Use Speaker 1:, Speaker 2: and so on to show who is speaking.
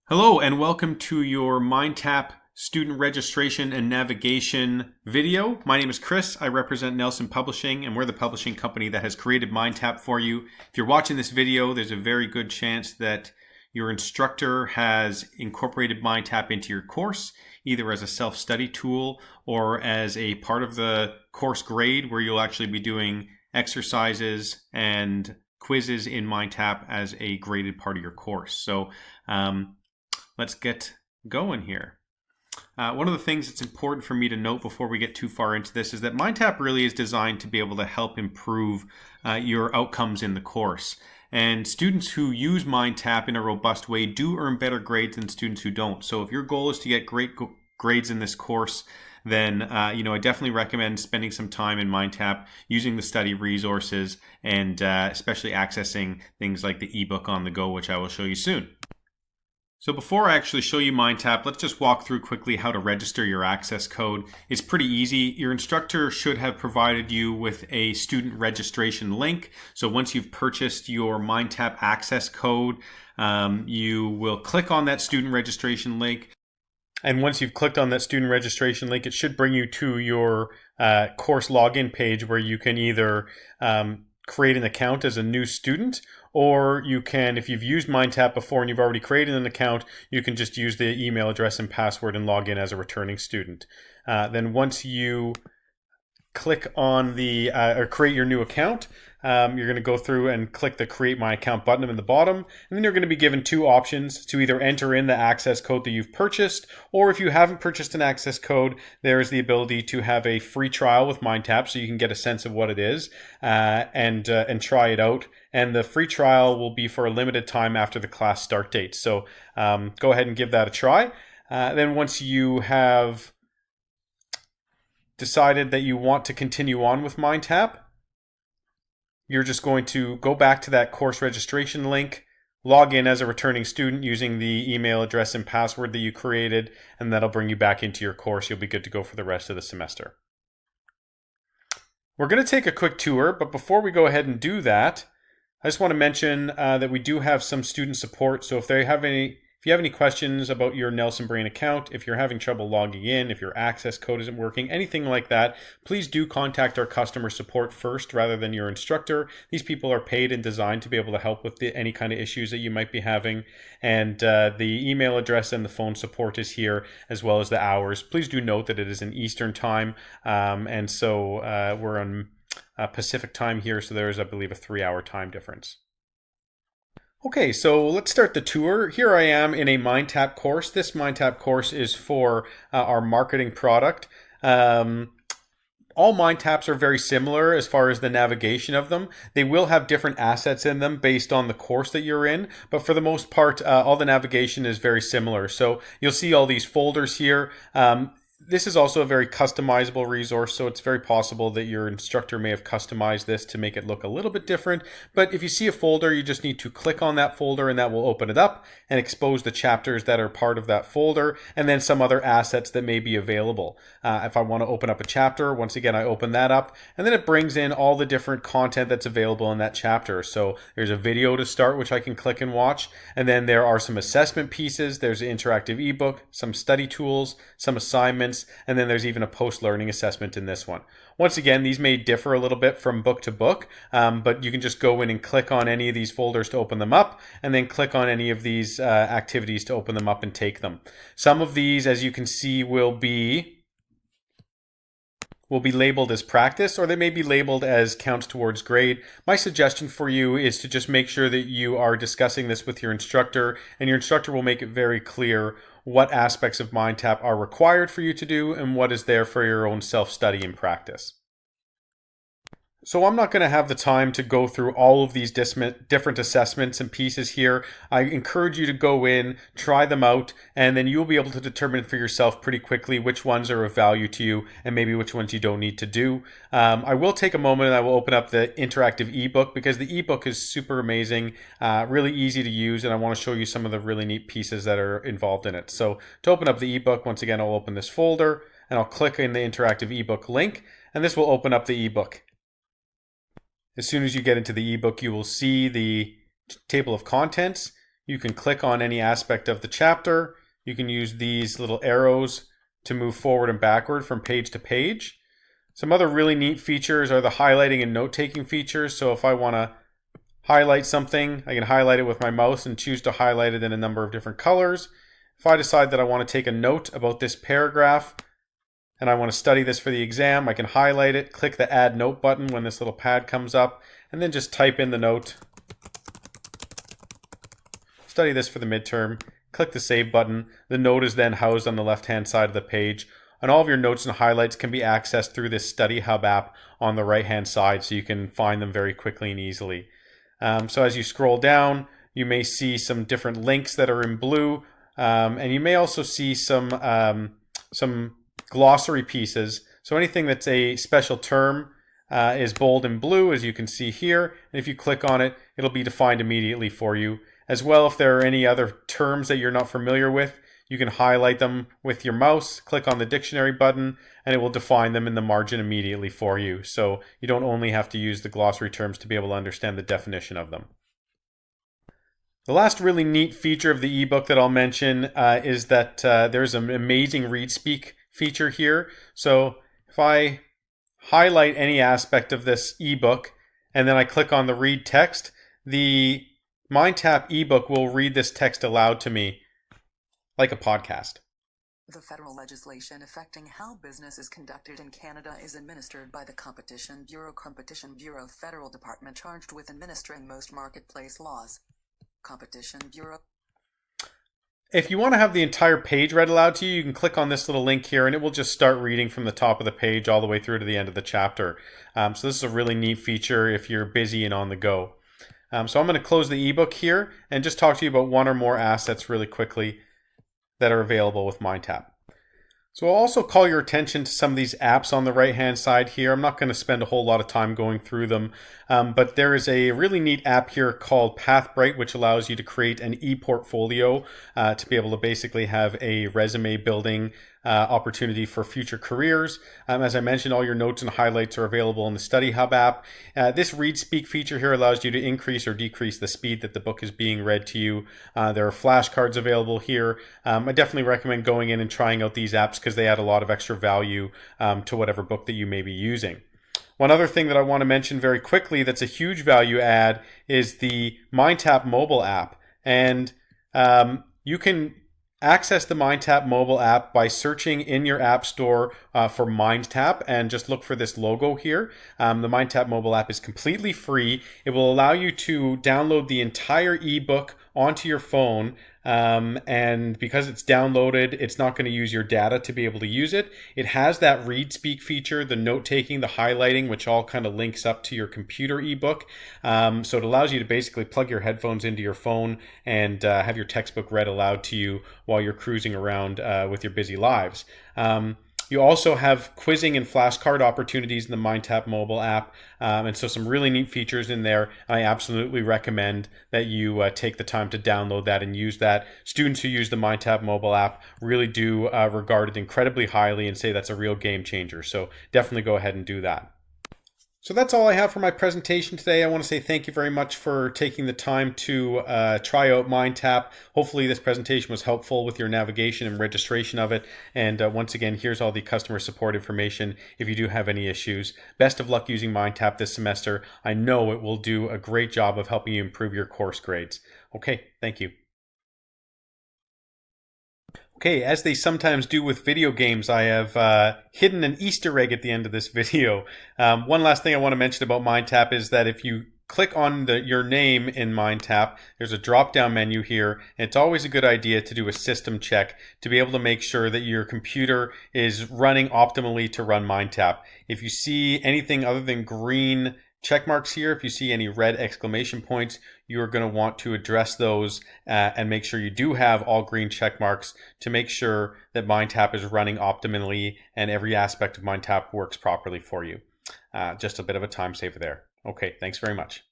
Speaker 1: Hello and welcome to your MindTap student registration and navigation video. My name is Chris. I represent Nelson Publishing and we're the publishing company that has created MindTap for you. If you're watching this video, there's a very good chance that your instructor has incorporated MindTap into your course, either as a self-study tool or as a part of the course grade where you'll actually be doing exercises and quizzes in MindTap as a graded part of your course. So let's get going here. One of the things that's important for me to note before we get too far into this is that MindTap really is designed to be able to help improve your outcomes in the course. And students who use MindTap in a robust way do earn better grades than students who don't. So if your goal is to get great grades in this course, then I definitely recommend spending some time in MindTap, using the study resources, and especially accessing things like the ebook on the go, which I will show you soon. So before I actually show you MindTap, let's just walk through quickly how to register your access code. It's pretty easy. Your instructor should have provided you with a student registration link. So once you've purchased your MindTap access code, you will click on that student registration link. And once you've clicked on that student registration link, it should bring you to your course login page where you can either create an account as a new student, or you can, if you've used MindTap before and you've already created an account, you can just use the email address and password and log in as a returning student. Then once you click on the or create your new account, you're going to go through and click the Create My Account button in the bottom, and then you're going to be given two options to either enter in the access code that you've purchased, or if you haven't purchased an access code, there is the ability to have a free trial with MindTap so you can get a sense of what it is and try it out. And the free trial will be for a limited time after the class start date. So go ahead and give that a try. Then once you have decided that you want to continue on with MindTap, you're just going to go back to that course registration link, log in as a returning student using the email address and password that you created, and that'll bring you back into your course. You'll be good to go for the rest of the semester. We're going to take a quick tour, but before we go ahead and do that, I just want to mention that we do have some student support. So if you have any questions about your Nelson Brain account, if you're having trouble logging in, if your access code isn't working, anything like that, please do contact our customer support first rather than your instructor. These people are paid and designed to be able to help with any kind of issues that you might be having. And the email address and the phone support is here, as well as the hours. Please do note that it is in Eastern time. And so we're on Pacific time here, so there's, I believe, a 3-hour time difference. Okay, so let's start the tour. Here I am in a MindTap course. This MindTap course is for our marketing product. All MindTaps are very similar as far as the navigation of them. They will have different assets in them based on the course that you're in, but for the most part, all the navigation is very similar. So you'll see all these folders here. This is also a very customizable resource, so it's very possible that your instructor may have customized this to make it look a little bit different. But if you see a folder, you just need to click on that folder and that will open it up and expose the chapters that are part of that folder and then some other assets that may be available. If I want to open up a chapter, once again, I open that up and then it brings in all the different content that's available in that chapter. So there's a video to start, which I can click and watch. And then there are some assessment pieces. There's an interactive ebook, some study tools, some assignments, and then there's even a post-learning assessment in this one. Once again, these may differ a little bit from book to book, but you can just go in and click on any of these folders to open them up, and then click on any of these activities to open them up and take them. Some of these, as you can see, will be labeled as practice, or they may be labeled as counts towards grade. My suggestion for you is to just make sure that you are discussing this with your instructor, and your instructor will make it very clear what aspects of MindTap are required for you to do and what is there for your own self-study and practice. So I'm not going to have the time to go through all of these different assessments and pieces here. I encourage you to go in, try them out, and then you'll be able to determine for yourself pretty quickly which ones are of value to you and maybe which ones you don't need to do. I will take a moment and I will open up the interactive ebook because the ebook is super amazing, really easy to use, and I want to show you some of the really neat pieces that are involved in it. So to open up the ebook, once again, I'll open this folder and I'll click in the interactive ebook link, and this will open up the ebook. As soon as you get into the ebook, you will see the table of contents. You can click on any aspect of the chapter. You can use these little arrows to move forward and backward from page to page. Some other really neat features are the highlighting and note-taking features. So if I want to highlight something, I can highlight it with my mouse and choose to highlight it in a number of different colors. If I decide that I want to take a note about this paragraph and I want to study this for the exam, I can highlight it, click the Add Note button when this little pad comes up, and then just type in the note. Study this for the midterm. Click the Save button. The note is then housed on the left-hand side of the page. And all of your notes and highlights can be accessed through this Study Hub app on the right-hand side, so you can find them very quickly and easily. So as you scroll down, you may see some different links that are in blue, and you may also see some glossary pieces. So anything that's a special term is bold in blue, as you can see here. And if you click on it, it'll be defined immediately for you. As well, if there are any other terms that you're not familiar with, you can highlight them with your mouse, click on the dictionary button, and it will define them in the margin immediately for you. So you don't only have to use the glossary terms to be able to understand the definition of them. The last really neat feature of the ebook that I'll mention is that there's an amazing read speak feature here. So if I highlight any aspect of this ebook and then I click on the read text, the MindTap ebook will read this text aloud to me like a podcast.
Speaker 2: The federal legislation affecting how business is conducted in Canada is administered by the Competition Bureau. Competition Bureau, federal department charged with administering most marketplace laws. Competition Bureau.
Speaker 1: If you want to have the entire page read aloud to you, you can click on this little link here and it will just start reading from the top of the page all the way through to the end of the chapter. So this is a really neat feature if you're busy and on the go. So I'm going to close the ebook here and just talk to you about one or more assets really quickly that are available with MindTap. So I'll also call your attention to some of these apps on the right-hand side here. I'm not going to spend a whole lot of time going through them, but there is a really neat app here called Pathbright, which allows you to create an e-portfolio to be able to basically have a resume building opportunity for future careers. As I mentioned, all your notes and highlights are available in the Study Hub app. This Read Speak feature here allows you to increase or decrease the speed that the book is being read to you. There are flashcards available here. I definitely recommend going in and trying out these apps because they add a lot of extra value to whatever book that you may be using. One other thing that I want to mention very quickly that's a huge value add is the MindTap mobile app. And you can access the MindTap mobile app by searching in your app store for MindTap and just look for this logo here. The MindTap mobile app is completely free. It will allow you to download the entire ebook onto your phone. And because it's downloaded, it's not going to use your data to be able to use it. It has that read speak feature, the note taking, the highlighting, which all kind of links up to your computer ebook. So it allows you to basically plug your headphones into your phone and have your textbook read aloud to you while you're cruising around with your busy lives. You also have quizzing and flashcard opportunities in the MindTap mobile app, and so some really neat features in there. I absolutely recommend that you take the time to download that and use that. Students who use the MindTap mobile app really do regard it incredibly highly and say that's a real game changer, so definitely go ahead and do that. So that's all I have for my presentation today. I want to say thank you very much for taking the time to try out MindTap. Hopefully this presentation was helpful with your navigation and registration of it. And once again, here's all the customer support information if you do have any issues. Best of luck using MindTap this semester. I know it will do a great job of helping you improve your course grades. Okay, thank you. Okay, as they sometimes do with video games, I have hidden an Easter egg at the end of this video. One last thing I want to mention about MindTap is that if you click on your name in MindTap, there's a drop-down menu here, and it's always a good idea to do a system check to be able to make sure that your computer is running optimally to run MindTap. If you see anything other than green check marks here, if you see any red exclamation points, you are going to want to address those and make sure you do have all green check marks to make sure that MindTap is running optimally and every aspect of MindTap works properly for you. Just a bit of a time saver there. Okay, thanks very much.